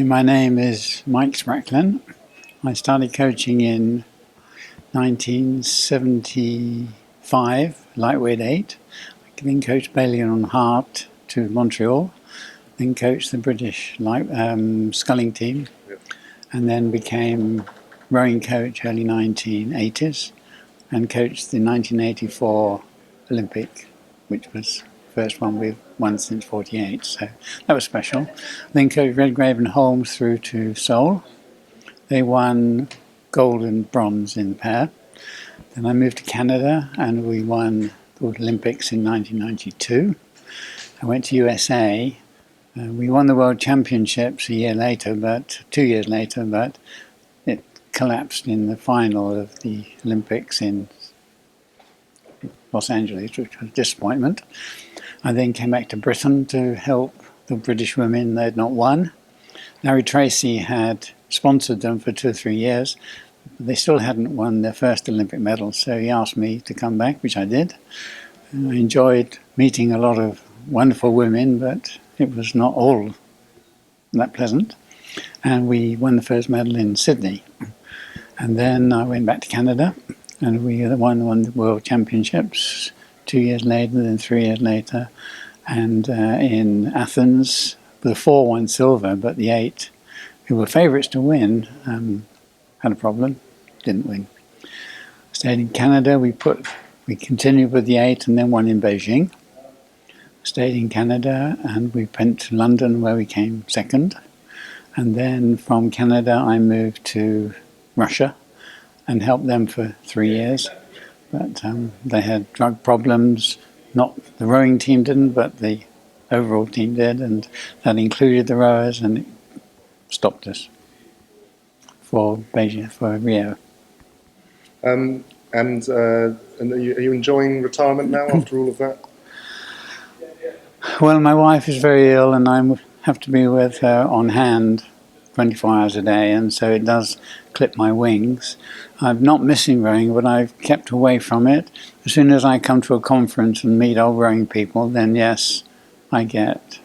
My name is Mike Spracklen. I started coaching in 1975, lightweight 8. I then coached Bailey on Hart to Montreal, then coached the British sculling team, and then became rowing coach early 1980s and coached the 1984 Olympic, which was the first one we've won since 48, so that was special. Then coached Redgrave and Holmes through to Seoul. They won gold and bronze in the pair. Then I moved to Canada and we won the Olympics in 1992. I went to USA. We won the World Championships 2 years later, but it collapsed in the final of the Olympics in Los Angeles, which was a disappointment. I then came back to Britain to help the British women. They had not won. Larry Tracy had sponsored them for 2 or 3 years. They still hadn't won their first Olympic medal, so he asked me to come back, which I did. And I enjoyed meeting a lot of wonderful women, but it was not all that pleasant. And we won the first medal in Sydney. And then I went back to Canada and we won the World Championships 2 years later, then 3 years later. And in Athens, the 4 won silver, but the 8, who were favourites to win, had a problem, didn't win. Stayed in Canada, we continued with the 8 and then won in Beijing. Stayed in Canada and we went to London where we came second. And then from Canada I moved to Russia and helped them for 3 years. But they had drug problems. Not the rowing team didn't, but the overall team did, and that included the rowers, and it stopped us for Beijing, for Rio. And are you enjoying retirement now after all of that? Well, my wife is very ill, and I have to be with her on hand 24 hours a day, and so it does clip my wings. I'm not missing rowing, but I've kept away from it. As soon as I come to a conference and meet old rowing people, then yes, I get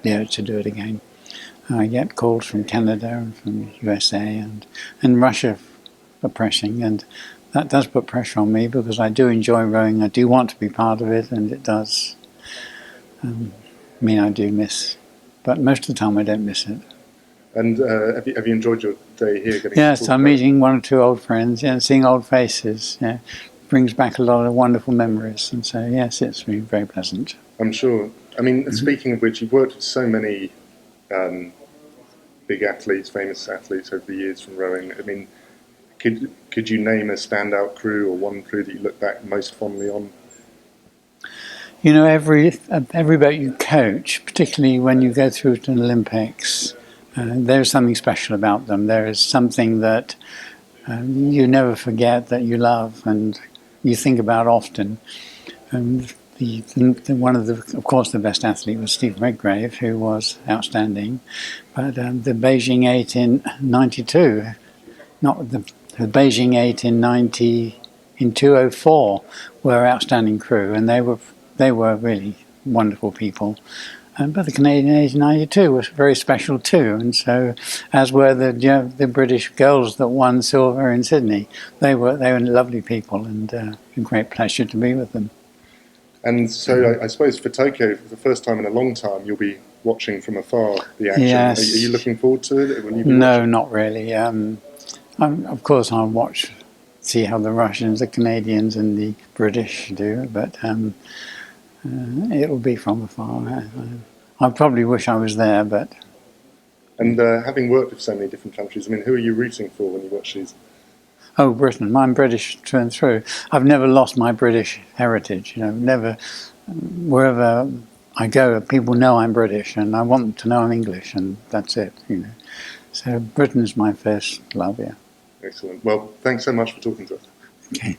the urge to do it again. I get calls from Canada and from USA and Russia for pressing, and that does put pressure on me because I do enjoy rowing. I do want to be part of it, and it does mean I do miss, but most of the time I don't miss it. And have you enjoyed your day here? Yes, I'm meeting 1 or 2 old friends, and seeing old faces. Yeah, brings back a lot of wonderful memories, and so yes, it's been very pleasant. I'm sure. I mean, speaking of which, you've worked with so many big athletes, famous athletes over the years from rowing. I mean, could you name a standout crew or one crew that you look back most fondly on? You know, every boat you coach, particularly when you go through to the Olympics, there's something special about them. There is something that you never forget, that you love and you think about often. Of course, the best athlete was Steve Redgrave, who was outstanding. But the Beijing 8 in '92, not the Beijing 8 in 2004, were outstanding crew, and they were really wonderful people. But the Canadian 8 in '92 was very special too, and so as were the British girls that won silver in Sydney. They were lovely people, and a great pleasure to be with them. And so I suppose for Tokyo, for the first time in a long time, you'll be watching from afar the action. Yes. Are you looking forward to it? No, not really. Of course, I'll watch, see how the Russians, the Canadians, and the British do, but it'll be from afar. I probably wish I was there, but... And having worked with so many different countries, I mean, who are you rooting for when you watch these? Oh, Britain. I'm British through and through. I've never lost my British heritage. You know, never. Wherever I go, people know I'm British, and I want them to know I'm English, and that's it. You know, so Britain's my first love. Yeah. Excellent. Well, thanks so much for talking to us. Okay.